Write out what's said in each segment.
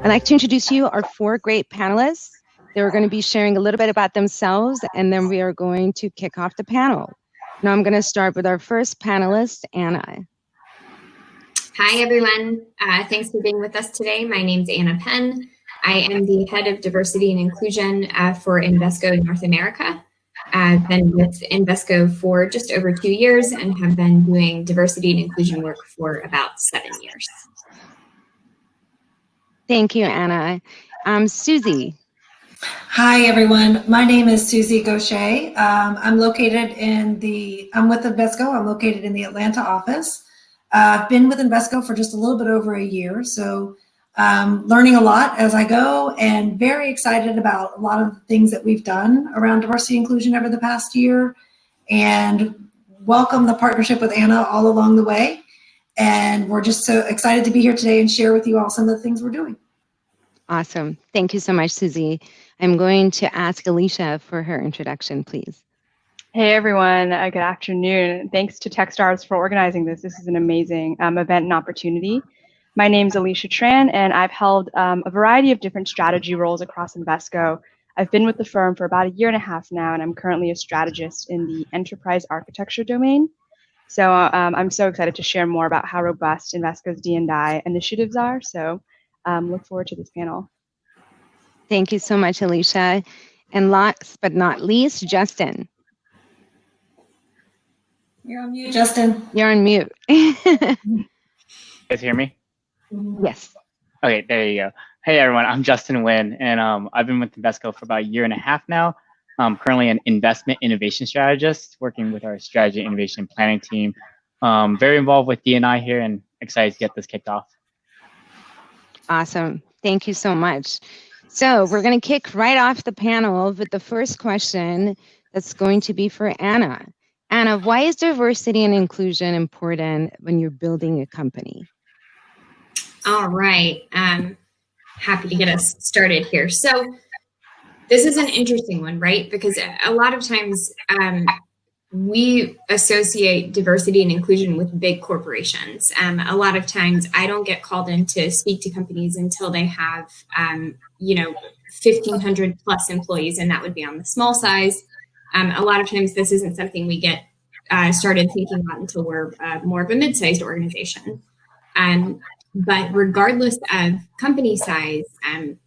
I'd like to introduce to you our four great panelists. They're going to be sharing a little bit about themselves, and then we are going to kick off the panel. Now I'm going to start with our first panelist, Anna. Hi, everyone. Thanks for being with us today. My name's Anna Penn. I am the head of diversity and inclusion for Invesco North America. I've been with Invesco for just over 2 years and have been doing diversity and inclusion work for about 7 years. Thank you, Anna. Susie. Hi, everyone. My name is Susie Gaucher. I'm with Invesco. I'm located in the Atlanta office. I've been with Invesco for just a little bit over a year, so learning a lot as I go and very excited about a lot of the things that we've done around diversity and inclusion over the past year, and welcome the partnership with Anna all along the way. And we're just so excited to be here today and share with you all some of the things we're doing. Awesome. Thank you so much, Susie. I'm going to ask Alicia for her introduction, please. Hey, everyone. Good afternoon. Thanks to Techstars for organizing this. This is an amazing event and opportunity. My name is Alicia Tran, and I've held a variety of different strategy roles across Invesco. I've been with the firm for about 1.5 years now, and I'm currently a strategist in the enterprise architecture domain. So I'm so excited to share more about how robust Invesco's D&I initiatives are. So look forward to this panel. Thank you so much, Alicia. And last but not least, Justin. You're on mute, Justin. You're on mute. You guys hear me? Yes. Okay, there you go. Hey, everyone. I'm Justin Nguyen, and I've been with Invesco for about 1.5 years now. I'm currently an investment innovation strategist working with our strategy innovation planning team. Very involved with DNI here and excited to get this kicked off. Awesome. Thank you so much. So we're going to kick right off the panel with the first question that's going to be for Anna. Anna, why is diversity and inclusion important when you're building a company? All right. Happy to get us started here. So this is an interesting one, right? Because a lot of times we associate diversity and inclusion with big corporations. A lot of times I don't get called in to speak to companies until they have, 1,500 plus employees, and that would be on the small size. A lot of times this isn't something we get started thinking about until we're more of a mid-sized organization. But regardless of company size,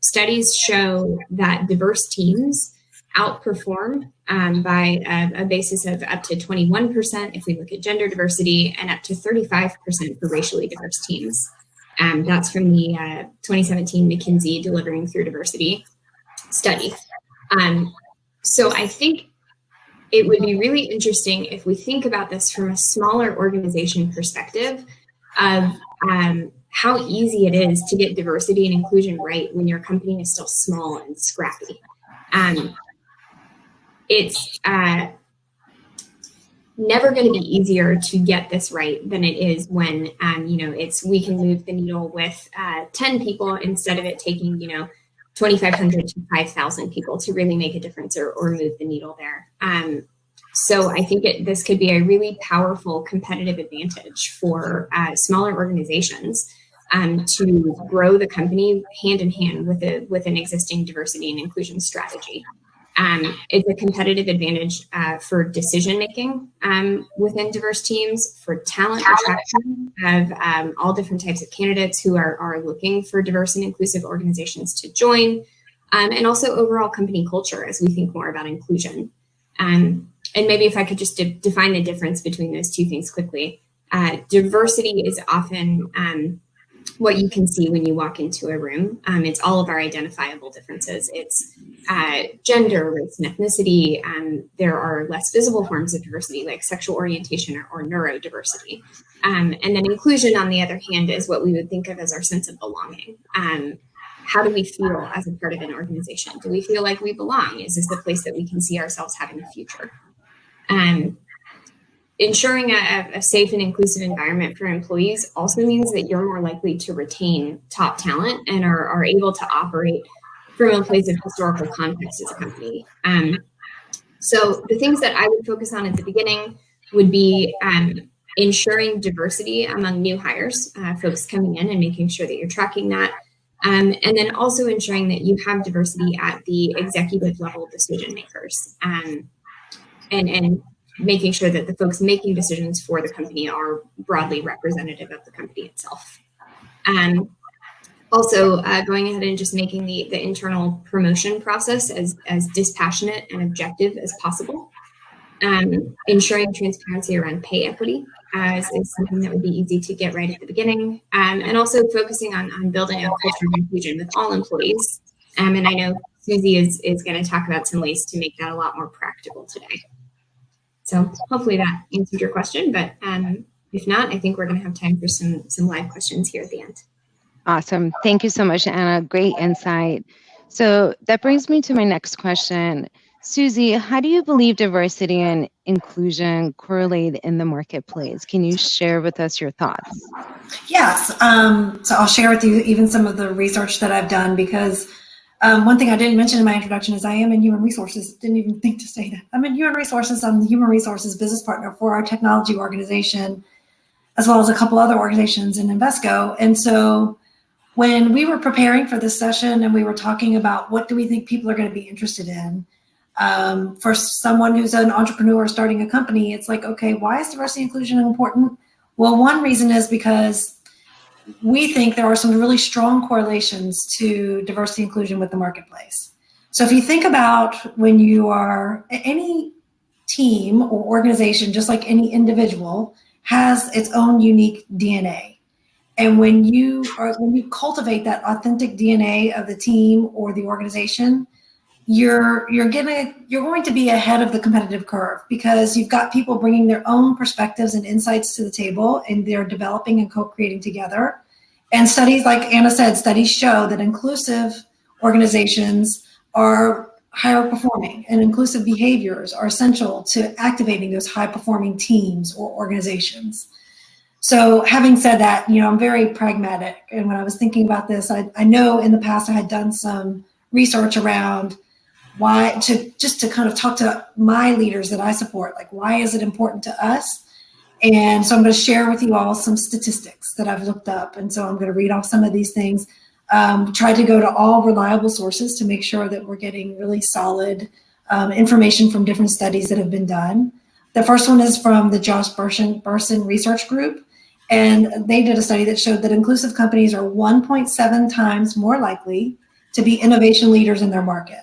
studies show that diverse teams outperform by a basis of up to 21% if we look at gender diversity, and up to 35% for racially diverse teams. That's from the 2017 McKinsey Delivering Through Diversity study. So I think it would be really interesting if we think about this from a smaller organization perspective of how easy it is to get diversity and inclusion right when your company is still small and scrappy. It's never going to be easier to get this right than it is when, we can move the needle with 10 people instead of it taking, 2,500 to 5,000 people to really make a difference or move the needle there. So I think this could be a really powerful competitive advantage for smaller organizations to grow the company hand in hand with an existing diversity and inclusion strategy. It's a competitive advantage for decision making within diverse teams, for talent attraction of all different types of candidates who are looking for diverse and inclusive organizations to join, and also overall company culture as we think more about inclusion. And maybe if I could just define the difference between those two things quickly. Diversity is often what you can see when you walk into a room. It's all of our identifiable differences. It's gender, race, and ethnicity. There are less visible forms of diversity like sexual orientation or neurodiversity. And then inclusion, on the other hand, is what we would think of as our sense of belonging. How do we feel as a part of an organization? Do we feel like we belong? Is this the place that we can see ourselves having a future? Ensuring a safe and inclusive environment for employees also means that you're more likely to retain top talent and are able to operate from a place of historical context as a company. So the things that I would focus on at the beginning would be ensuring diversity among new hires, folks coming in and making sure that you're tracking that. And then also ensuring that you have diversity at the executive level decision makers, and making sure that the folks making decisions for the company are broadly representative of the company itself. Also, going ahead and just making the internal promotion process as dispassionate and objective as possible. Ensuring transparency around pay equity is something that would be easy to get right at the beginning. And also focusing on building a culture of inclusion with all employees. And I know Susie is going to talk about some ways to make that a lot more practical today. So hopefully that answered your question, but if not, I think we're going to have time for some live questions here at the end. Awesome. Thank you so much, Anna. Great insight. So that brings me to my next question. Susie, how do you believe diversity and inclusion correlate in the marketplace? Can you share with us your thoughts? Yes. So I'll share with you even some of the research that I've done, because one thing I didn't mention in my introduction is I am in human resources. Didn't even think to say that. I'm in human resources. I'm the human resources business partner for our technology organization, as well as a couple other organizations in Invesco. And so when we were preparing for this session and we were talking about what do we think people are going to be interested in, for someone who's an entrepreneur starting a company, it's like, okay, why is diversity and inclusion important? Well, one reason is because we think there are some really strong correlations to diversity and inclusion with the marketplace. So if you think about when you are any team or organization, just like any individual, has its own unique DNA. And when you cultivate that authentic DNA of the team or the organization, you're going to be ahead of the competitive curve, because you've got people bringing their own perspectives and insights to the table, and they're developing and co-creating together. And studies, like Anna said, studies show that inclusive organizations are higher performing, and inclusive behaviors are essential to activating those high performing teams or organizations. So having said that, I'm very pragmatic. And when I was thinking about this, I know in the past I had done some research around just to kind of talk to my leaders that I support, like, why is it important to us? And so I'm going to share with you all some statistics that I've looked up. And so I'm going to read off some of these things, try to go to all reliable sources to make sure that we're getting really solid information from different studies that have been done. The first one is from the Josh Bersin Research Group. And they did a study that showed that inclusive companies are 1.7 times more likely to be innovation leaders in their market.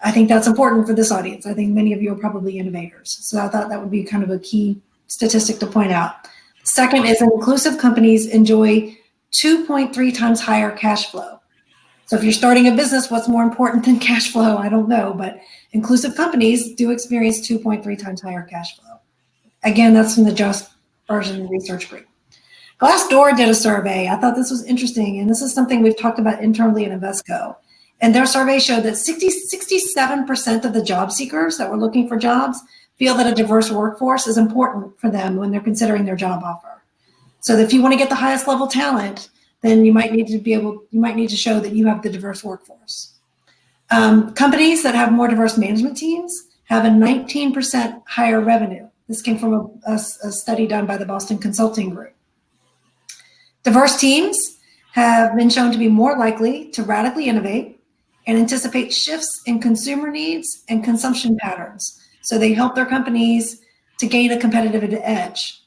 I think that's important for this audience. I think many of you are probably innovators. So I thought that would be kind of a key statistic to point out. Second is inclusive companies enjoy 2.3 times higher cash flow. So if you're starting a business, what's more important than cash flow? I don't know, but inclusive companies do experience 2.3 times higher cash flow. Again, that's from the Josh Bersin Research Group. Glassdoor did a survey. I thought this was interesting, and this is something we've talked about internally at Invesco. And their survey showed that 67% of the job seekers that were looking for jobs feel that a diverse workforce is important for them when they're considering their job offer. So if you want to get the highest level talent, then you might need to show that you have the diverse workforce. Companies that have more diverse management teams have a 19% higher revenue. This came from a study done by the Boston Consulting Group. Diverse teams have been shown to be more likely to radically innovate and anticipate shifts in consumer needs and consumption patterns. So they help their companies to gain a competitive edge.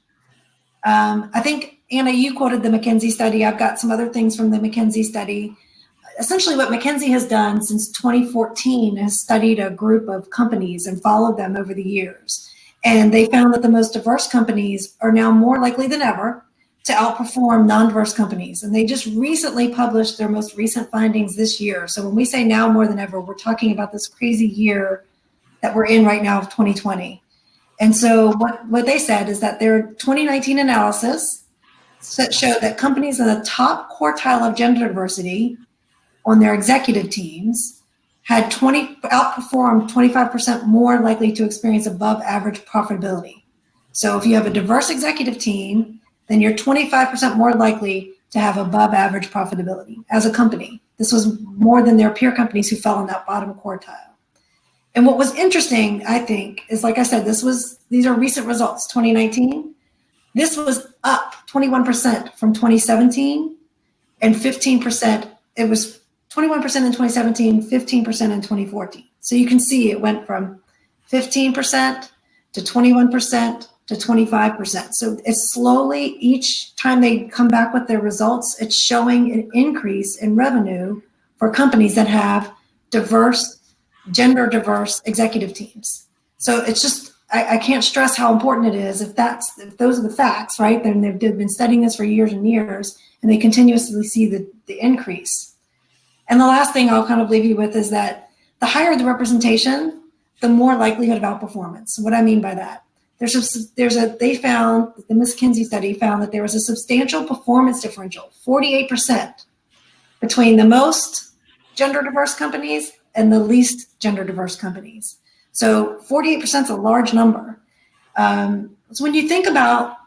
I think, Anna, you quoted the McKinsey study. I've got some other things from the McKinsey study. Essentially what McKinsey has done since 2014 is studied a group of companies and followed them over the years. And they found that the most diverse companies are now more likely than ever to outperform non-diverse companies. And they just recently published their most recent findings this year. So when we say now more than ever, we're talking about this crazy year that we're in right now of 2020. And so what they said is that their 2019 analysis showed that companies in the top quartile of gender diversity on their executive teams had outperformed 25% more likely to experience above average profitability. So if you have a diverse executive team, then you're 25% more likely to have above average profitability as a company. This was more than their peer companies who fell in that bottom quartile. And what was interesting, I think, is, like I said, these are recent results, 2019. This was up 21% from 2017 and 15% it was 21% in 2017, 15% in 2014. So you can see it went from 15% to 21% to 25%. So it's slowly, each time they come back with their results, it's showing an increase in revenue for companies that have diverse, gender diverse executive teams. So it's just, I can't stress how important it is. If those are the facts, right? Then they've been studying this for years and years, and they continuously see the increase. And the last thing I'll kind of leave you with is that the higher the representation, the more likelihood of outperformance. What I mean by that, they found, the Miss Kinsey study found that there was a substantial performance differential, 48%, between the most gender diverse companies and the least gender diverse companies. So 48% is a large number. So when you think about,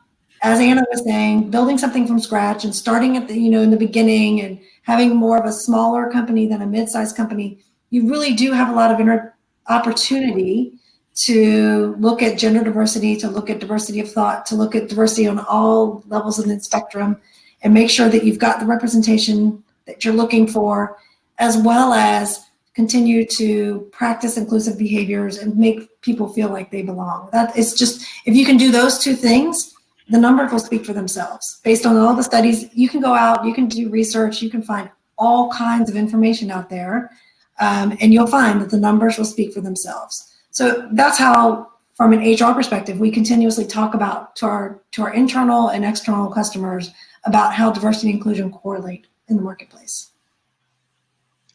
as Anna was saying, building something from scratch and starting at the, in the beginning and having more of a smaller company than a mid-sized company, you really do have a lot of opportunity to look at gender diversity, to look at diversity of thought, to look at diversity on all levels of the spectrum, and make sure that you've got the representation that you're looking for, as well as continue to practice inclusive behaviors and make people feel like they belong. That is just, if you can do those two things, the numbers will speak for themselves. Based on all the studies, you can go out, you can do research, you can find all kinds of information out there, and you'll find that the numbers will speak for themselves. So that's how, from an HR perspective, we continuously talk about to our internal and external customers about how diversity and inclusion correlate in the marketplace.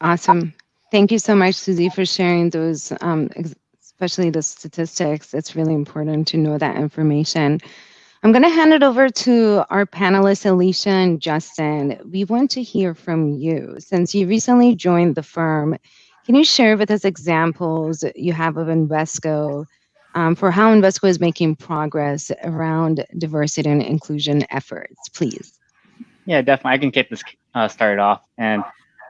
Awesome. Thank you so much, Susie, for sharing those, especially the statistics. It's really important to know that information. I'm going to hand it over to our panelists, Alicia and Justin. We want to hear from you. Since you recently joined the firm, can you share with us examples you have of Invesco for how Invesco is making progress around diversity and inclusion efforts, please? Yeah, definitely. I can get this started off. And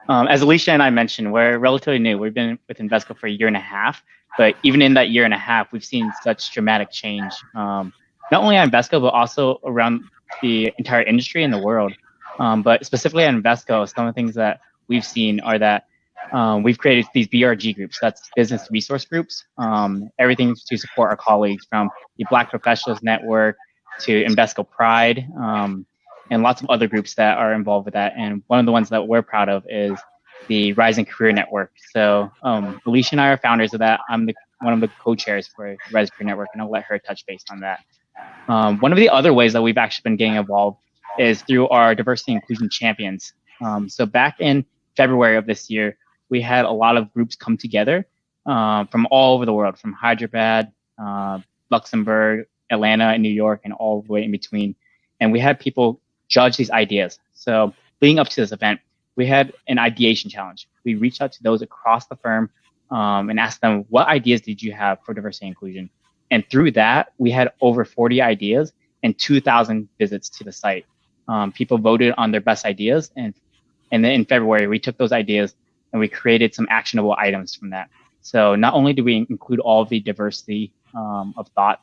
as Alicia and I mentioned, we're relatively new. We've been with Invesco for a year and a half, but even in that year and a half, we've seen such dramatic change, not only at Invesco, but also around the entire industry and the world. But specifically at Invesco, some of the things that we've seen are that we've created these BRG groups, that's business resource groups, everything to support our colleagues, from the Black Professionals Network to Invesco Pride, and lots of other groups that are involved with that. And one of the ones that we're proud of is the Rising Career Network. So Alicia and I are founders of that. I'm one of the co-chairs for Rising Career Network, and I'll let her touch base on that. One of the other ways that we've actually been getting involved is through our diversity and inclusion champions. So back in February of this year, we had a lot of groups come together from all over the world, from Hyderabad, Luxembourg, Atlanta, and New York, and all the way in between. And we had people judge these ideas. So leading up to this event, we had an ideation challenge. We reached out to those across the firm and asked them, what ideas did you have for diversity and inclusion? And through that, we had over 40 ideas and 2,000 visits to the site. People voted on their best ideas. And then in February, we took those ideas and we created some actionable items from that. So not only do we include all of the diversity of thought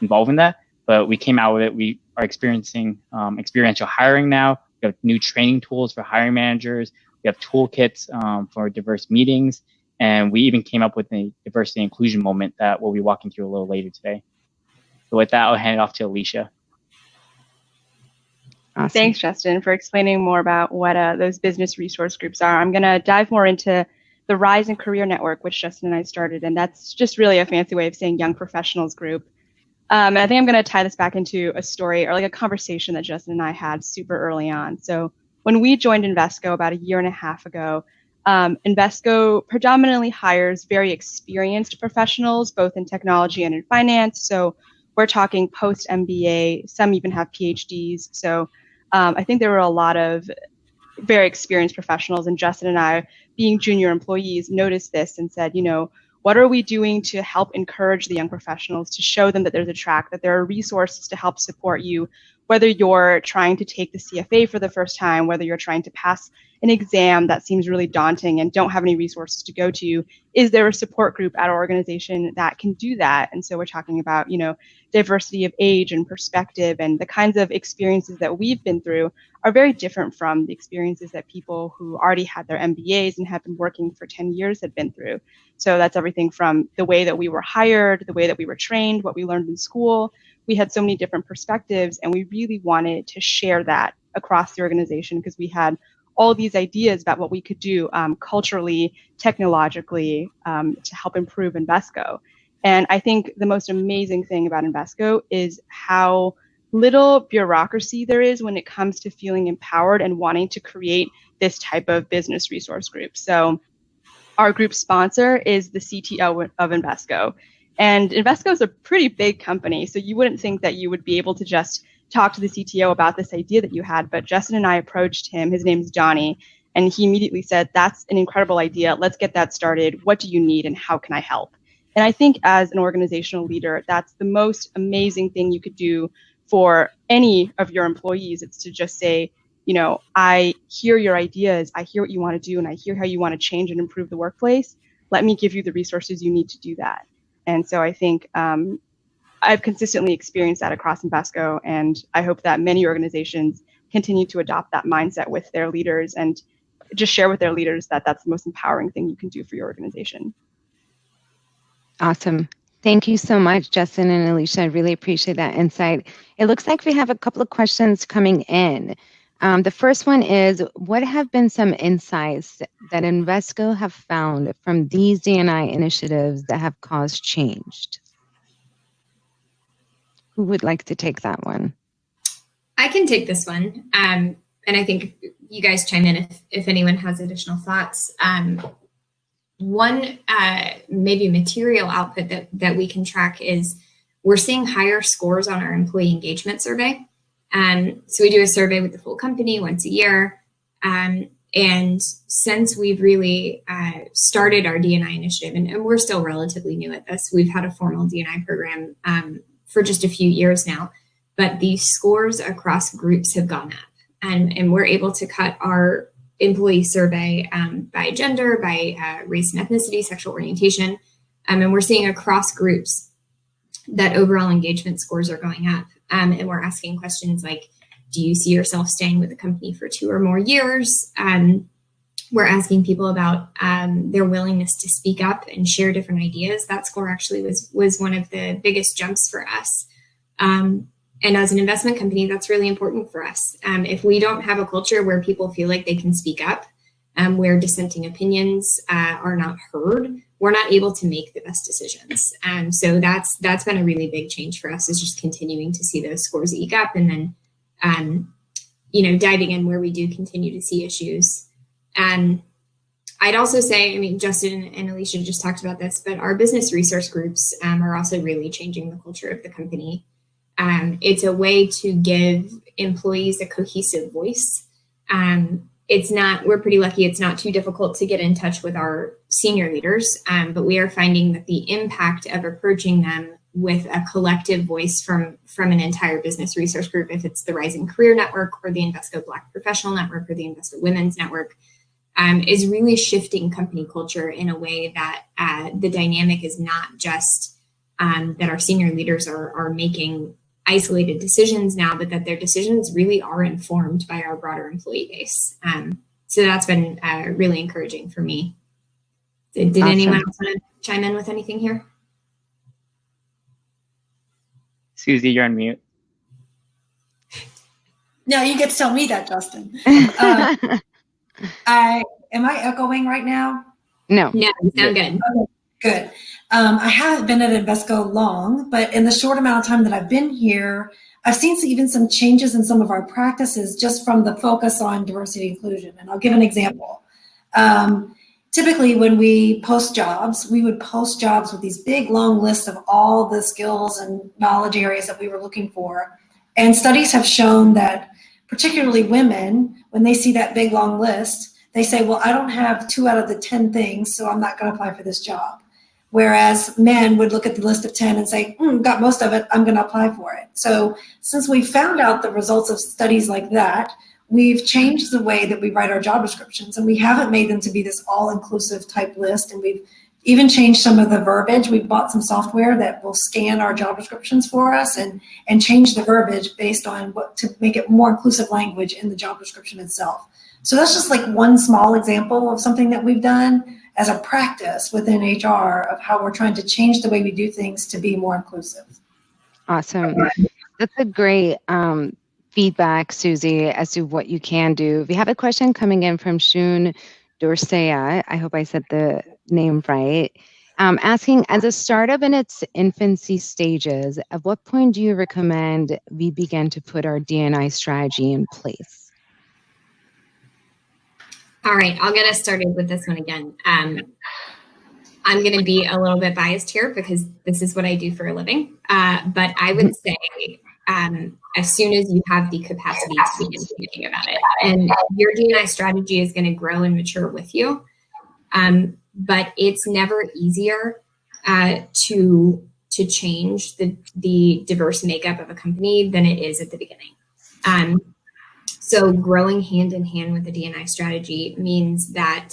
involved in that, but we came out with it. We are experiencing experiential hiring now. We have new training tools for hiring managers. We have toolkits for diverse meetings. And we even came up with a diversity and inclusion moment that we'll be walking through a little later today. So with that, I'll hand it off to Alicia. Awesome. Thanks, Justin, for explaining more about what those business resource groups are. I'm going to dive more into the Rising Career Network, which Justin and I started. And that's just really a fancy way of saying young professionals group. And I think I'm going to tie this back into a story or like a conversation that Justin and I had super early on. So when we joined Invesco about a year and a half ago, Invesco predominantly hires very experienced professionals, both in technology and in finance. So we're talking post MBA, some even have PhDs. So I think there were a lot of very experienced professionals, and Justin and I, being junior employees, noticed this and said, what are we doing to help encourage the young professionals, to show them that there's a track, that there are resources to help support you whether you're trying to take the CFA for the first time, whether you're trying to pass an exam that seems really daunting and don't have any resources to go to, is there a support group at our organization that can do that? And so we're talking about, diversity of age and perspective, and the kinds of experiences that we've been through are very different from the experiences that people who already had their MBAs and have been working for 10 years had been through. So that's everything from the way that we were hired, the way that we were trained, what we learned in school. We had so many different perspectives, and we really wanted to share that across the organization because we had all these ideas about what we could do culturally, technologically, to help improve Invesco. And I think the most amazing thing about Invesco is how little bureaucracy there is when it comes to feeling empowered and wanting to create this type of business resource group. So our group sponsor is the CTO of Invesco. And Invesco is a pretty big company, so you wouldn't think that you would be able to just talk to the CTO about this idea that you had, but Justin and I approached him, his name's Johnny, and he immediately said, that's an incredible idea, let's get that started, what do you need and how can I help? And I think as an organizational leader, that's the most amazing thing you could do for any of your employees. It's to just say, I hear your ideas, I hear what you want to do, and I hear how you want to change and improve the workplace. Let me give you the resources you need to do that. And so I think I've consistently experienced that across Invesco, and I hope that many organizations continue to adopt that mindset with their leaders and just share with their leaders that that's the most empowering thing you can do for your organization. Awesome. Thank you so much, Justin and Alicia. I really appreciate that insight. It looks like we have a couple of questions coming in. The first one is, what have been some insights that Invesco have found from these DNI initiatives that have caused change? Who would like to take that one? I can take this one. And I think you guys chime in if anyone has additional thoughts. One maybe material output that we can track is we're seeing higher scores on our employee engagement survey. So we do a survey with the full company once a year. And since we've really started our DNI initiative, and we're still relatively new at this, we've had a formal DNI program for just a few years now, but the scores across groups have gone up. And we're able to cut our employee survey by gender, by race and ethnicity, sexual orientation. And we're seeing across groups that overall engagement scores are going up. And we're asking questions like, do you see yourself staying with the company for 2 or more years? We're asking people about their willingness to speak up and share different ideas. That score actually was one of the biggest jumps for us. And as an investment company, that's really important for us. If we don't have a culture where people feel like they can speak up, where dissenting opinions are not heard, we're not able to make the best decisions. So that's been a really big change for us, is just continuing to see those scores eke up, and then diving in where we do continue to see issues. I'd also say, Justin and Alicia just talked about this, but our business resource groups are also really changing the culture of the company. It's a way to give employees a cohesive voice. We're pretty lucky. It's not too difficult to get in touch with our senior leaders, but we are finding that the impact of approaching them with a collective voice from an entire business resource group, if it's the Rising Career Network or the Invesco Black Professional Network or the Invesco Women's Network, is really shifting company culture in a way that the dynamic is not just that our senior leaders are making isolated decisions now, but that their decisions really are informed by our broader employee base. So that's been really encouraging for me. Did awesome. Anyone else want to chime in with anything here? Susie, you're on mute. No, you get to tell me that, Justin. Am I echoing right now? No. No, you sound good. Okay, good. I haven't been at Invesco long, but in the short amount of time that I've been here, I've seen even some changes in some of our practices just from the focus on diversity and inclusion. And I'll give an example. Typically, when we post jobs, we would post jobs with these big, long lists of all the skills and knowledge areas that we were looking for. And studies have shown that particularly women, when they see that big, long list, they say, well, I don't have 2 out of the 10 things, so I'm not going to apply for this job. whereas men would look at the list of 10 and say, got most of it, I'm going to apply for it. So since we found out the results of studies like that, we've changed the way that we write our job descriptions, and we haven't made them to be this all-inclusive type list, and we've even changed some of the verbiage. We've bought some software that will scan our job descriptions for us and change the verbiage based on what to make it more inclusive language in the job description itself. So that's just like one small example of something that we've done as a practice within HR of how we're trying to change the way we do things to be more inclusive. Awesome. That's a great feedback, Susie, as to what you can do. We have a question coming in from Shun Dorsea. I hope I said the name right. Asking, as a startup in its infancy stages, at what point do you recommend we begin to put our DNI strategy in place? All right, I'll get us started with this one again. I'm going to be a little bit biased here because this is what I do for a living. But I would say as soon as you have the capacity to begin thinking about it, and your DNI strategy is going to grow and mature with you. But it's never easier to change the diverse makeup of a company than it is at the beginning. So growing hand in hand with the DNI strategy means that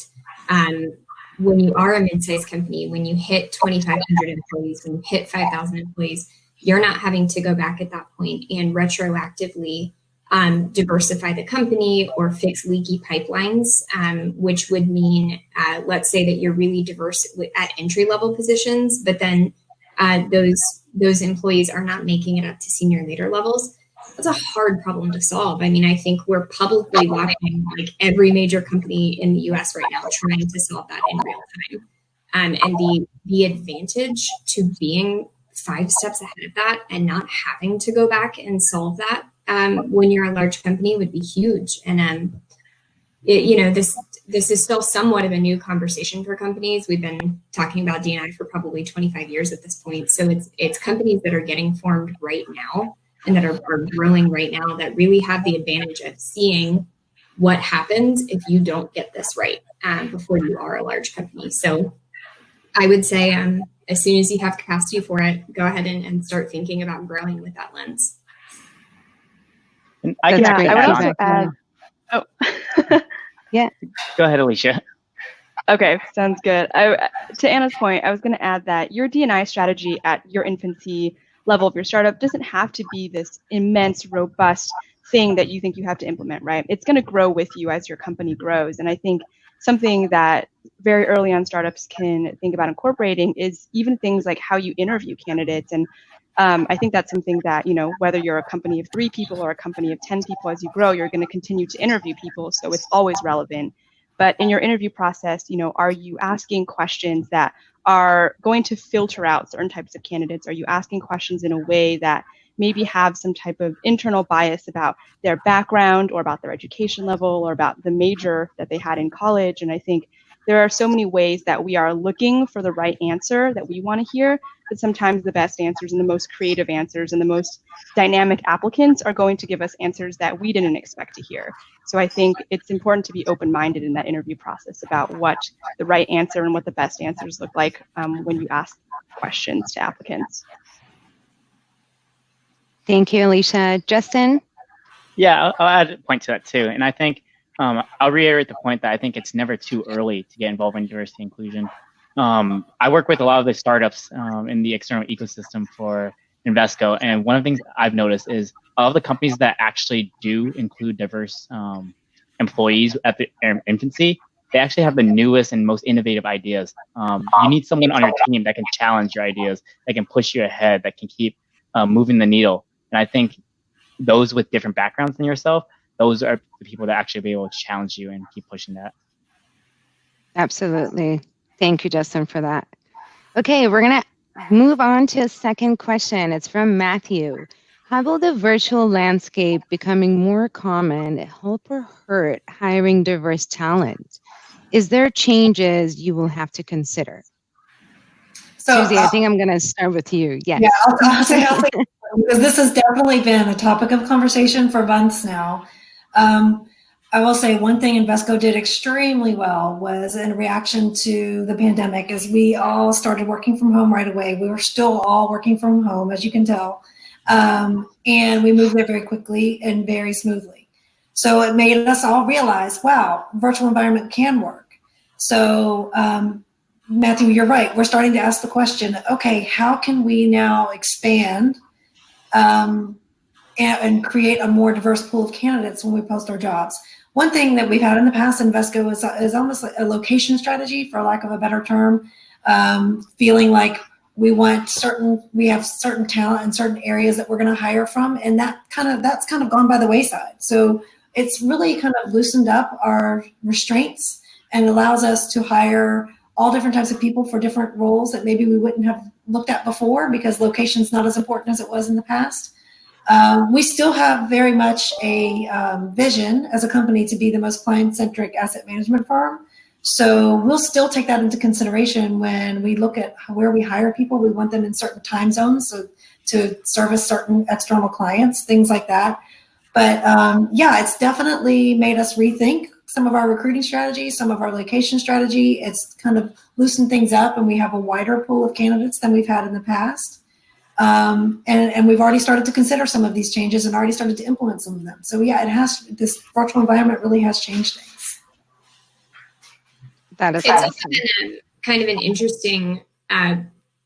when you are a mid-sized company, when you hit 2,500 employees, when you hit 5,000 employees, you're not having to go back at that point and retroactively diversify the company or fix leaky pipelines, which would mean, let's say that you're really diverse at entry-level positions, but then those employees are not making it up to senior leader levels. That's a hard problem to solve. I mean, I think we're publicly watching like every major company in the US right now trying to solve that in real time. And the advantage to being 5 steps ahead of that and not having to go back and solve that when you're a large company would be huge. And this is still somewhat of a new conversation for companies. We've been talking about DNI for probably 25 years at this point. So it's companies that are getting formed right now and that are growing right now that really have the advantage of seeing what happens if you don't get this right before you are a large company. So I would say as soon as you have capacity for it, go ahead and start thinking about growing with that lens. And I can I would also add. Oh, yeah. Go ahead, Alicia. Okay, sounds good. To Anna's point, I was going to add that your DNI strategy at your infancy level of your startup doesn't have to be this immense, robust thing that you think you have to implement, right? It's going to grow with you as your company grows. And I think something that very early on startups can think about incorporating is even things like how you interview candidates. And I think that's something that, whether you're a company of 3 people or a company of 10 people, as you grow, you're going to continue to interview people. So it's always relevant. But in your interview process, are you asking questions that are going to filter out certain types of candidates? Are you asking questions in a way that maybe have some type of internal bias about their background or about their education level or about the major that they had in college? And I think there are so many ways that we are looking for the right answer that we want to hear, but sometimes the best answers and the most creative answers and the most dynamic applicants are going to give us answers that we didn't expect to hear. So I think it's important to be open-minded in that interview process about what the right answer and what the best answers look like when you ask questions to applicants. Thank you, Alicia. Justin? Yeah, I'll add a point to that too. And I think I'll reiterate the point that I think it's never too early to get involved in diversity inclusion. I work with a lot of the startups in the external ecosystem for Invesco. And one of the things I've noticed is all of the companies that actually do include diverse employees at the infancy, they actually have the newest and most innovative ideas. You need someone on your team that can challenge your ideas, that can push you ahead, that can keep moving the needle. And I think those with different backgrounds than yourself, those are the people that actually be able to challenge you and keep pushing that. Absolutely. Thank you, Justin, for that. Okay, we're going to move on to a second question. It's from Matthew. How will the virtual landscape becoming more common help or hurt hiring diverse talent? Is there changes you will have to consider? So, Susie, I think I'm going to start with you. Yes. Yeah, I'll say because this has definitely been a topic of conversation for months now. I will say one thing Invesco did extremely well was in reaction to the pandemic is we all started working from home right away. We were still all working from home, as you can tell. And we moved there very quickly and very smoothly. So it made us all realize, wow, virtual environment can work. So Matthew, you're right. We're starting to ask the question, okay, how can we now expand and create a more diverse pool of candidates when we post our jobs? One thing that we've had in the past in Invesco is almost like a location strategy, for lack of a better term, feeling like we have certain talent in certain areas that we're going to hire from, and that's kind of gone by the wayside. So it's really kind of loosened up our restraints and allows us to hire all different types of people for different roles that maybe we wouldn't have looked at before because location's not as important as it was in the past. We still have very much a vision as a company to be the most client-centric asset management firm. So we'll still take that into consideration when we look at where we hire people. We want them in certain time zones so to service certain external clients, things like that. But yeah, it's definitely made us rethink some of our recruiting strategies, some of our location strategy. It's kind of loosened things up, and we have a wider pool of candidates than we've had in the past. And we've already started to consider some of these changes and already started to implement some of them. So yeah, this virtual environment really has changed things. That is It's awesome. also been kind of an interesting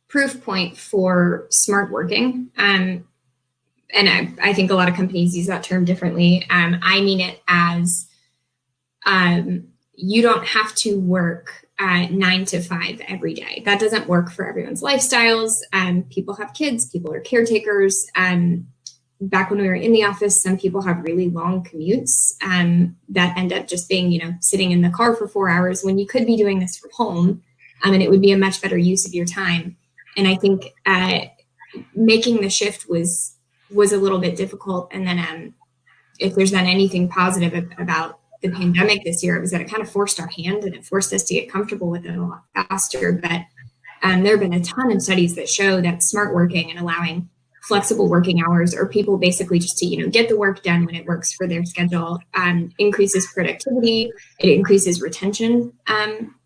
proof point for smart working. And I think a lot of companies use that term differently. I mean it as you don't have to work 9 to 5 every day. That doesn't work for everyone's lifestyles. People have kids, people are caretakers. Back when we were in the office, some people have really long commutes that end up just being, sitting in the car for 4 hours when you could be doing this from home, and it would be a much better use of your time. And I think making the shift was a little bit difficult. And then if there's been anything positive about the pandemic this year, it was that it kind of forced our hand and it forced us to get comfortable with it a lot faster. But there have been a ton of studies that show that smart working and allowing flexible working hours, or people basically just to get the work done when it works for their schedule, increases productivity. It increases retention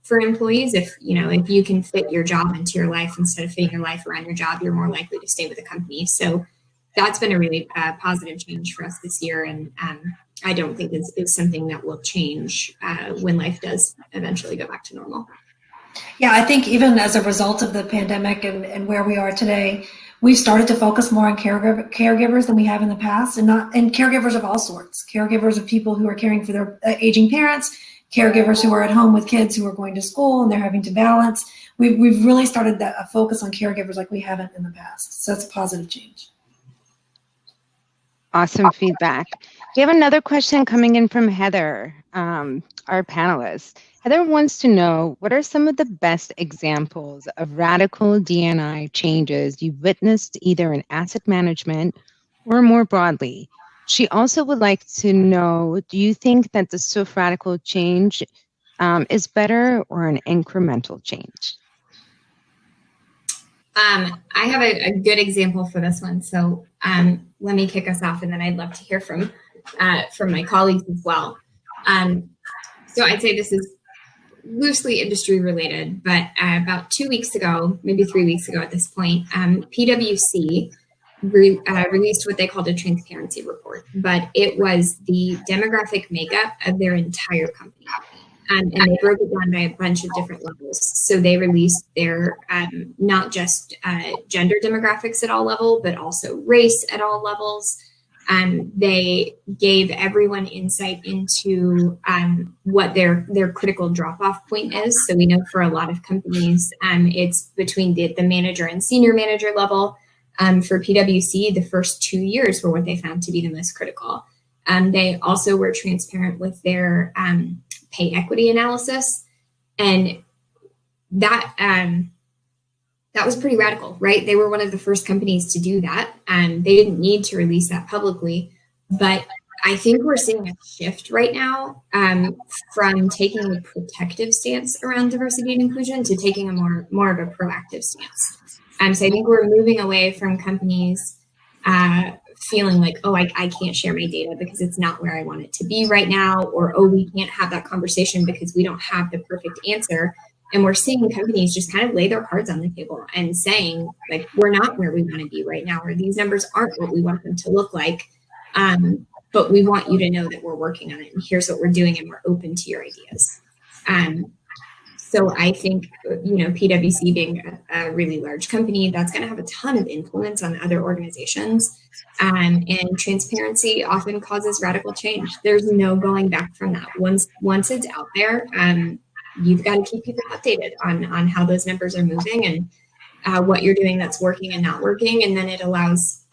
for employees. If you can fit your job into your life instead of fitting your life around your job, you're more likely to stay with the company. So that's been a really positive change for us this year, and I don't think it's something that will change when life does eventually go back to normal. Yeah, I think even as a result of the pandemic and where we are today, we've started to focus more on caregivers than we have in the past, and caregivers of all sorts, caregivers of people who are caring for their aging parents, caregivers who are at home with kids who are going to school and they're having to balance. We've really started a focus on caregivers like we haven't in the past. So it's a positive change. Awesome feedback. We have another question coming in from Heather, our panelist. Heather wants to know, what are some of the best examples of radical DNI changes you've witnessed either in asset management or more broadly? She also would like to know, do you think that the swift radical change is better or an incremental change? I have a good example for this one. So let me kick us off, and then I'd love to hear from my colleagues as well. So I'd say this is loosely industry related, but about 2 weeks ago, maybe 3 weeks ago at this point, PwC released what they called a transparency report, but it was the demographic makeup of their entire company. And they broke it down by a bunch of different levels. So they released their not just gender demographics at all levels, but also race at all levels. They gave everyone insight into what their critical drop-off point is. So we know for a lot of companies, it's between the manager and senior manager level. For PwC, the first 2 years were what they found to be the most critical. They also were transparent with their pay equity analysis, and that was pretty radical, right? They were one of the first companies to do that, and they didn't need to release that publicly. But I think we're seeing a shift right now from taking a protective stance around diversity and inclusion to taking a more of a proactive stance. So I think we're moving away from companies feeling like, oh, I can't share my data because it's not where I want it to be right now, or, oh, we can't have that conversation because we don't have the perfect answer. And we're seeing companies just kind of lay their cards on the table and saying, like, we're not where we want to be right now, or these numbers aren't what we want them to look like. But we want you to know that we're working on it, and here's what we're doing, and we're open to your ideas. So I think, PwC being a really large company, that's going to have a ton of influence on other organizations. And transparency often causes radical change. There's no going back from that. Once it's out there, you've got to keep people updated on how those numbers are moving and what you're doing that's working and not working. And then it allows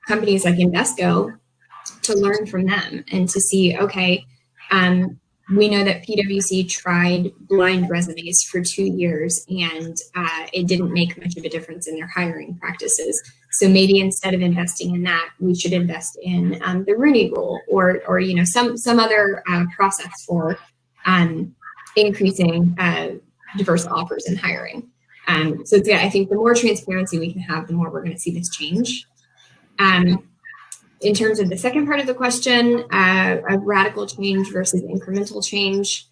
companies like Invesco to learn from them and to see, okay, we know that PwC tried blind resumes for 2 years and it didn't make much of a difference in their hiring practices. So maybe instead of investing in that, we should invest in the Rooney Rule or some other process for increasing diverse offers in hiring. So yeah, I think the more transparency we can have, the more we're going to see this change. In terms of the second part of the question, a radical change versus incremental change,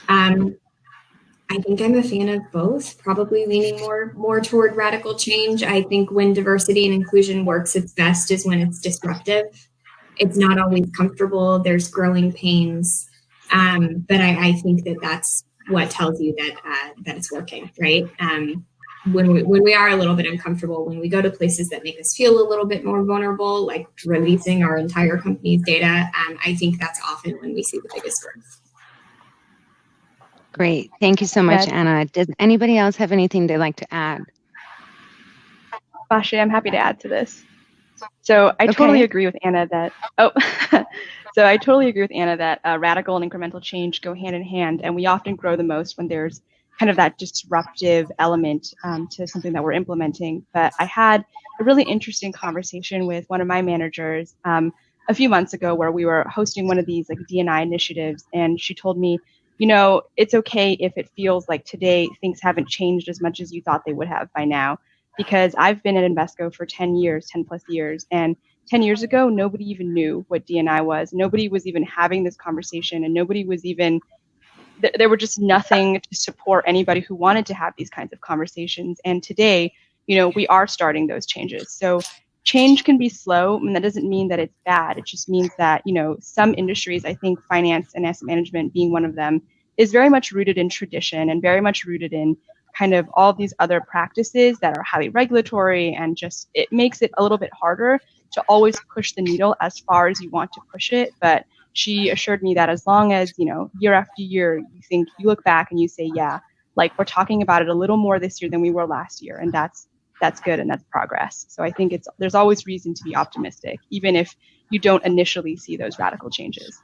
I think I'm a fan of both, probably leaning more toward radical change. I think when diversity and inclusion works its best is when it's disruptive. It's not always comfortable. There's growing pains. But I think that's what tells you that it's working, right? When we are a little bit uncomfortable, when we go to places that make us feel a little bit more vulnerable, like releasing our entire company's data, I think that's often when we see the biggest growth. Great. Thank you so much, Anna. Does anybody else have anything they'd like to add? Bashe, I'm happy to add to this. So I totally agree with Anna that, radical and incremental change go hand in hand, and we often grow the most when there's kind of that disruptive element to something that we're implementing. But I had a really interesting conversation with one of my managers a few months ago where we were hosting one of these like DNI initiatives, and she told me, it's okay if it feels like today things haven't changed as much as you thought they would have by now, because I've been at Invesco for 10 plus years, and 10 years ago, nobody even knew what DNI was. Nobody was even having this conversation, and nobody was even there were just nothing to support anybody who wanted to have these kinds of conversations. And today, we are starting those changes. So change can be slow, and that doesn't mean that it's bad. It just means that, some industries, I think finance and asset management being one of them, is very much rooted in tradition and very much rooted in kind of all these other practices that are highly regulatory, and just it makes it a little bit harder to always push the needle as far as you want to push it. But she assured me that as long as, year after year, you look back and you say, yeah, like we're talking about it a little more this year than we were last year. And that's good. And that's progress. So I think there's always reason to be optimistic, even if you don't initially see those radical changes.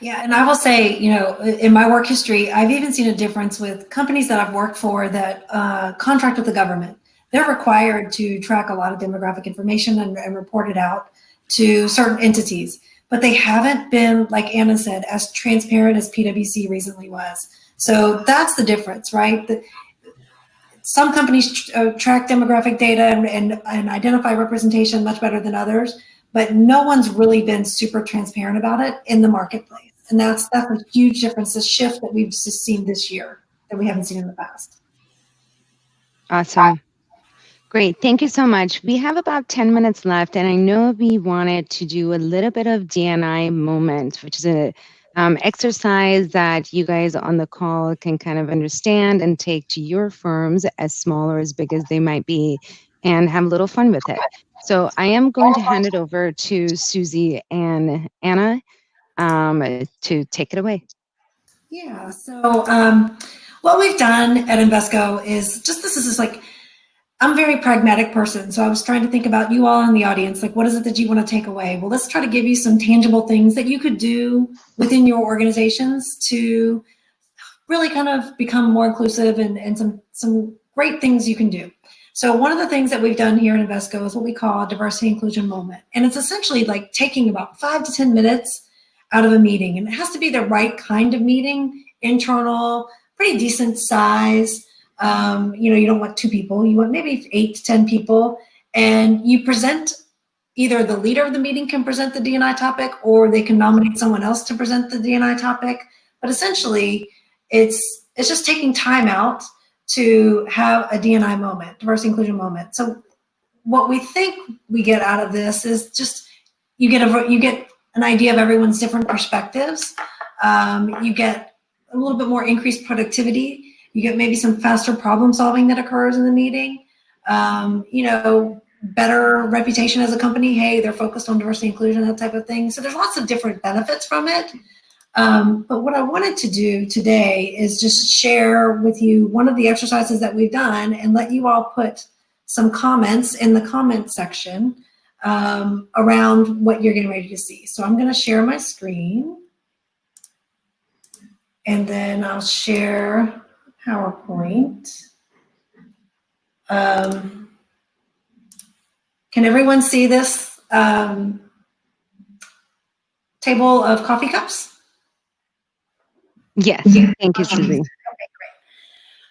Yeah. And I will say, in my work history, I've even seen a difference with companies that I've worked for that contract with the government. They're required to track a lot of demographic information and report it out to certain entities. But they haven't been, like Anna said, as transparent as PwC recently was. So that's the difference, right? Some companies track demographic data and identify representation much better than others, but no one's really been super transparent about it in the marketplace. And that's a huge difference, the shift that we've just seen this year that we haven't seen in the past. Awesome. Great. Thank you so much. We have about 10 minutes left, and I know we wanted to do a little bit of DNI Moment, which is an exercise that you guys on the call can kind of understand and take to your firms, as small or as big as they might be, and have a little fun with it. So I am going to hand it over to Susie and Anna to take it away. Yeah. So what we've done at Invesco is this is like, I'm a very pragmatic person. So I was trying to think about you all in the audience, like what is it that you want to take away? Well, let's try to give you some tangible things that you could do within your organizations to really kind of become more inclusive and some great things you can do. So one of the things that we've done here at Invesco is what we call a diversity inclusion moment. And it's essentially like taking about 5 to 10 minutes out of a meeting. And it has to be the right kind of meeting, internal, pretty decent size. You don't want 2 people, you want maybe 8 to 10 people, and you present either the leader of the meeting can present the DNI topic, or they can nominate someone else to present the DNI topic. But essentially, it's just taking time out to have a DNI moment, diversity inclusion moment. So what we think we get out of this is just you get an idea of everyone's different perspectives. You get a little bit more increased productivity. You get maybe some faster problem solving that occurs in the meeting. Better reputation as a company. Hey, they're focused on diversity inclusion, that type of thing. So there's lots of different benefits from it. But what I wanted to do today is just share with you one of the exercises that we've done and let you all put some comments in the comment section around what you're getting ready to see. So I'm going to share my screen, and then I'll share PowerPoint. Can everyone see this table of coffee cups? Yes, thank you, Susie. Okay, great.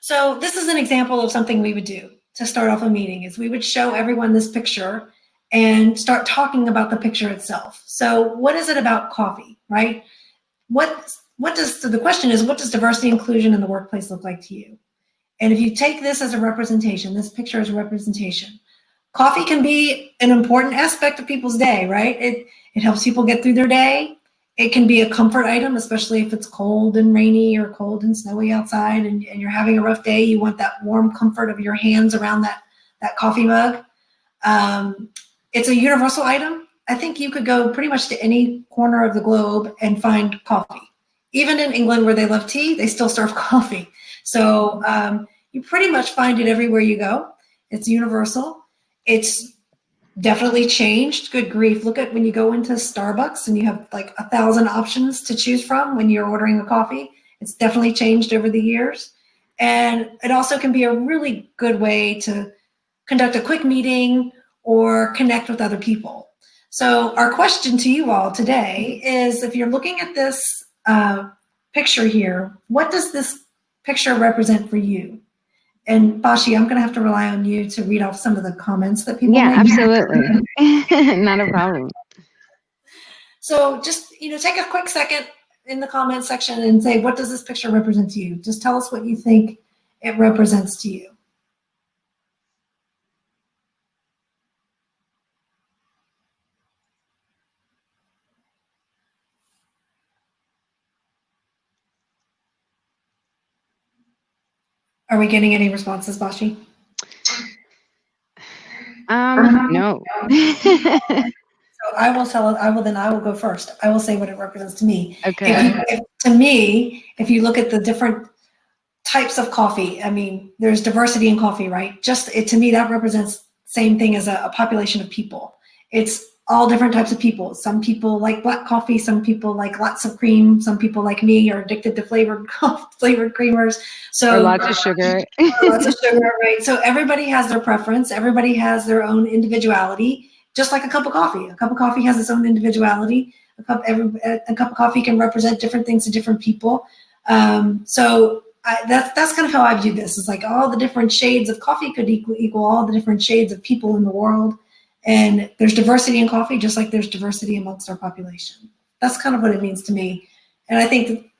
So this is an example of something we would do to start off a meeting, is we would show everyone this picture and start talking about the picture itself. So what is it about coffee, right? So the question is, what does diversity inclusion in the workplace look like to you? And if you take this as a representation, this picture as a representation, coffee can be an important aspect of people's day, right? It helps people get through their day. It can be a comfort item, especially if it's cold and rainy or cold and snowy outside and you're having a rough day. You want that warm comfort of your hands around that coffee mug. It's a universal item. I think you could go pretty much to any corner of the globe and find coffee. Even in England, where they love tea, they still serve coffee. So you pretty much find it everywhere you go. It's universal. It's definitely changed. Good grief. Look at when you go into Starbucks and you have like 1,000 options to choose from when you're ordering a coffee. It's definitely changed over the years. And it also can be a really good way to conduct a quick meeting or connect with other people. So our question to you all today is, if you're looking at this picture here, what does this picture represent for you? And Bashi, I'm going to have to rely on you to read off some of the comments that people Yeah, made. absolutely. Not a problem. So just, take a quick second in the comment section and say, what does this picture represent to you? Just tell us what you think it represents to you. Are we getting any responses, Bashi? No. So I will go first. I will say what it represents to me. Okay. To me, if you look at the different types of coffee, I mean, there's diversity in coffee, right? To me, that represents same thing as a population of people. It's all different types of people. Some people like black coffee. Some people like lots of cream. Some people like me are addicted to flavored creamers. So or lots of sugar. Lots of sugar, right? So everybody has their preference. Everybody has their own individuality, just like a cup of coffee. A cup of coffee has its own individuality. A cup of coffee can represent different things to different people. So that's kind of how I view this. It's like all the different shades of coffee could equal all the different shades of people in the world. And there's diversity in coffee, just like there's diversity amongst our population. That's kind of what it means to me. And I think,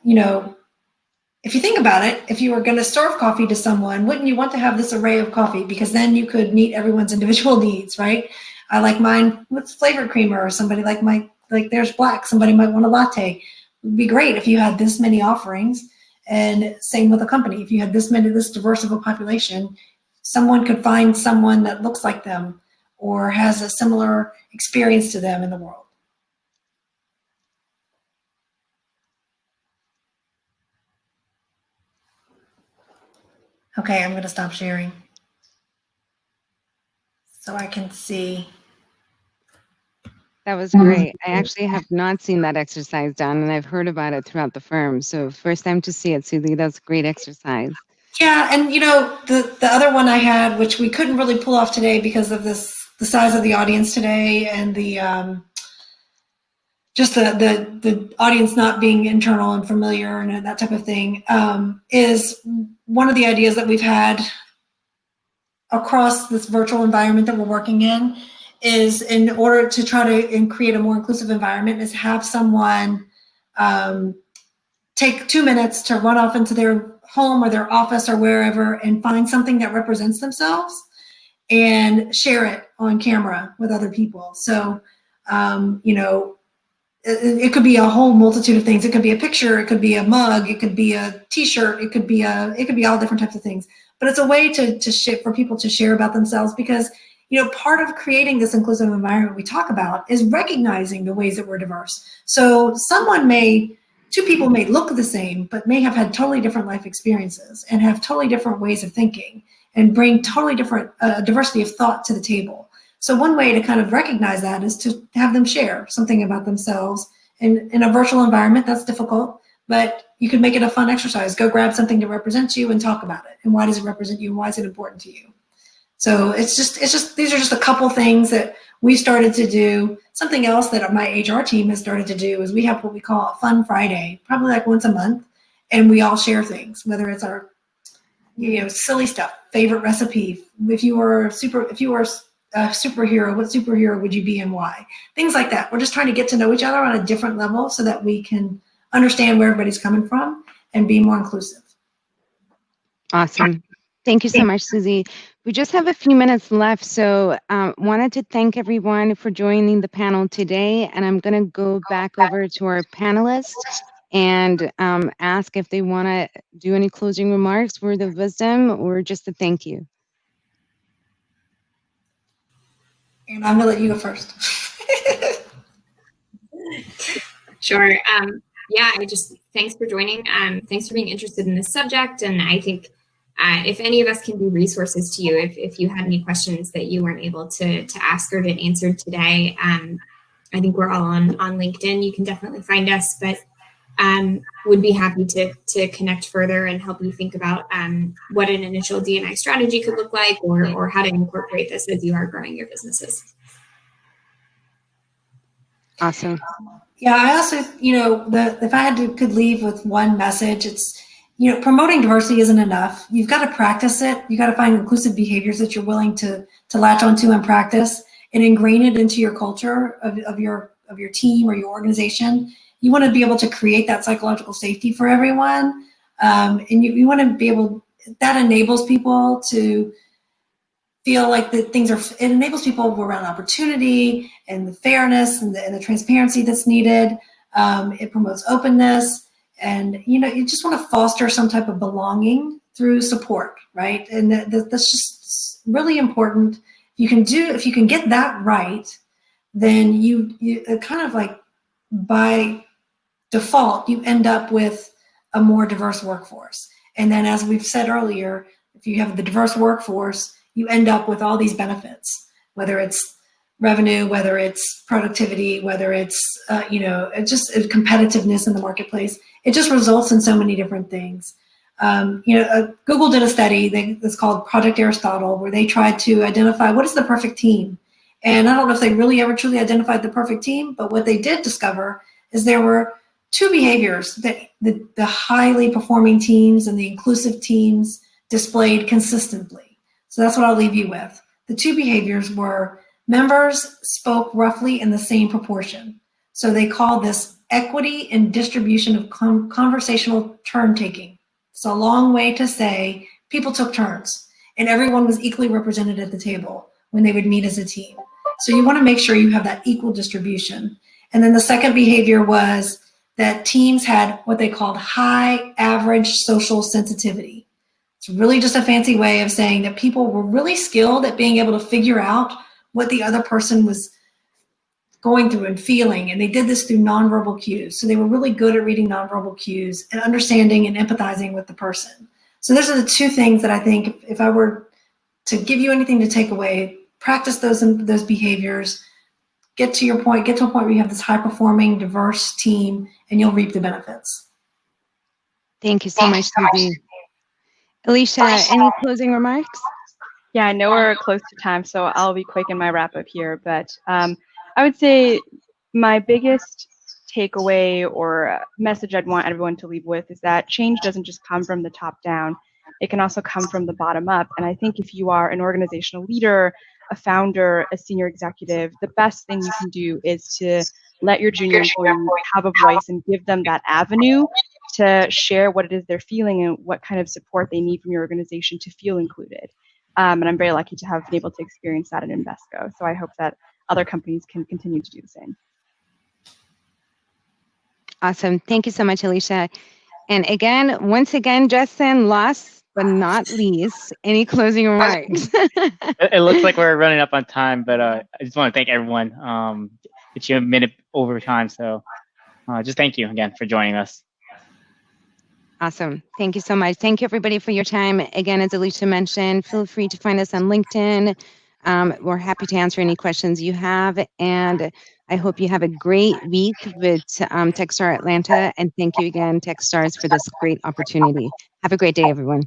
if you think about it, if you were going to serve coffee to someone, wouldn't you want to have this array of coffee? Because then you could meet everyone's individual needs, right? I like mine with flavored creamer, or somebody like there's black, somebody might want a latte. It would be great if you had this many offerings. And same with a company. If you had this diverse of a population, someone could find someone that looks like them or has a similar experience to them in the world. Okay, I'm going to stop sharing so I can see. That was great. I actually have not seen that exercise done, and I've heard about it throughout the firm. So first time to see it, Susie. That's a great exercise. Yeah, and the other one I had, which we couldn't really pull off today because of the size of the audience today and the just the audience not being internal and familiar and that type of thing, is one of the ideas that we've had across this virtual environment that we're working in is, in order to try to create a more inclusive environment, is have someone take 2 minutes to run off into their home or their office or wherever and find something that represents themselves and share it on camera with other people. So, you know, it could be a whole multitude of things. It could be a picture, it could be a mug, it could be a t-shirt, it could be all different types of things. But it's a way for people to share about themselves, because, you know, part of creating this inclusive environment we talk about is recognizing the ways that we're diverse. So two people may look the same, but may have had totally different life experiences and have totally different ways of thinking and bring totally different diversity of thought to the table. So one way to kind of recognize that is to have them share something about themselves. In a virtual environment, that's difficult, but you can make it a fun exercise. Go grab something that represents you and talk about it. And why does it represent you? And why is it important to you? So it's just these are just a couple things that we started to do. Something else that my HR team has started to do is we have what we call a Fun Friday, probably like once a month, and we all share things, whether it's our, you know, silly stuff, favorite recipe. If you were a superhero, what superhero would you be and why? Things like that. We're just trying to get to know each other on a different level so that we can understand where everybody's coming from and be more inclusive. Awesome. Thank you so much, Susie. We just have a few minutes left, so wanted to thank everyone for joining the panel today. And I'm going to go back over to our panelists and ask if they want to do any closing remarks, word of wisdom, or just a thank you. And I'm going to let you go first. Sure. Yeah, thanks for joining. Thanks for being interested in this subject. And I think if any of us can be resources to you, if you had any questions that you weren't able to ask or get answered today, I think we're all on LinkedIn. You can definitely find us, but would be happy to connect further and help you think about what an initial DNI strategy could look like, or how to incorporate this as you are growing your businesses. Awesome. Yeah, I also, you know, if I could leave with one message, it's, you know, promoting diversity isn't enough. You've got to practice it. You got to find inclusive behaviors that you're willing to latch onto and practice and ingrain it into your culture of your team or your organization. You want to be able to create that psychological safety for everyone. And you want to be able, that enables people to feel like that it enables people around opportunity and the fairness and the transparency that's needed. It promotes openness. And, you know, you just want to foster some type of belonging through support, right? And that's just really important. If you can get that right, then you kind of like by default, you end up with a more diverse workforce. And then, as we've said earlier, if you have the diverse workforce, you end up with all these benefits, whether it's revenue, whether it's productivity, whether it's, you know, just competitiveness in the marketplace. It just results in so many different things. You know, Google did a study that's called Project Aristotle, where they tried to identify what is the perfect team. And I don't know if they really ever truly identified the perfect team, but what they did discover is there were two behaviors that the highly performing teams and the inclusive teams displayed consistently. So that's what I'll leave you with. The two behaviors were members spoke roughly in the same proportion. So they call this equity and distribution of conversational turn taking. It's a long way to say people took turns and everyone was equally represented at the table when they would meet as a team. So you want to make sure you have that equal distribution. And then the second behavior was that teams had what they called high average social sensitivity. It's really just a fancy way of saying that people were really skilled at being able to figure out what the other person was going through and feeling. And they did this through nonverbal cues. So they were really good at reading nonverbal cues and understanding and empathizing with the person. So those are the two things that I think, if I were to give you anything to take away, practice those behaviors, get to a point where you have this high performing, diverse team, and you'll reap the benefits. Thank you so much, Susie. Alicia, any closing remarks? Yeah, I know we're close to time, so I'll be quick in my wrap up here. But I would say my biggest takeaway or message I'd want everyone to leave with is that change doesn't just come from the top down. It can also come from the bottom up. And I think if you are an organizational leader, a founder, a senior executive, the best thing you can do is to let your junior employees have a voice and give them that avenue to share what it is they're feeling and what kind of support they need from your organization to feel included. And I'm very lucky to have been able to experience that at Invesco. So I hope that other companies can continue to do the same. Awesome. Thank you so much, Alicia. And again, once again, Justin, last but not least, any closing remarks? It looks like we're running up on time, but I just want to thank everyone. It's a minute over time, so just thank you again for joining us. Awesome. Thank you so much. Thank you, everybody, for your time. Again, as Alicia mentioned, feel free to find us on LinkedIn. We're happy to answer any questions you have. And I hope you have a great week with Techstar Atlanta. And thank you again, Techstars, for this great opportunity. Have a great day, everyone.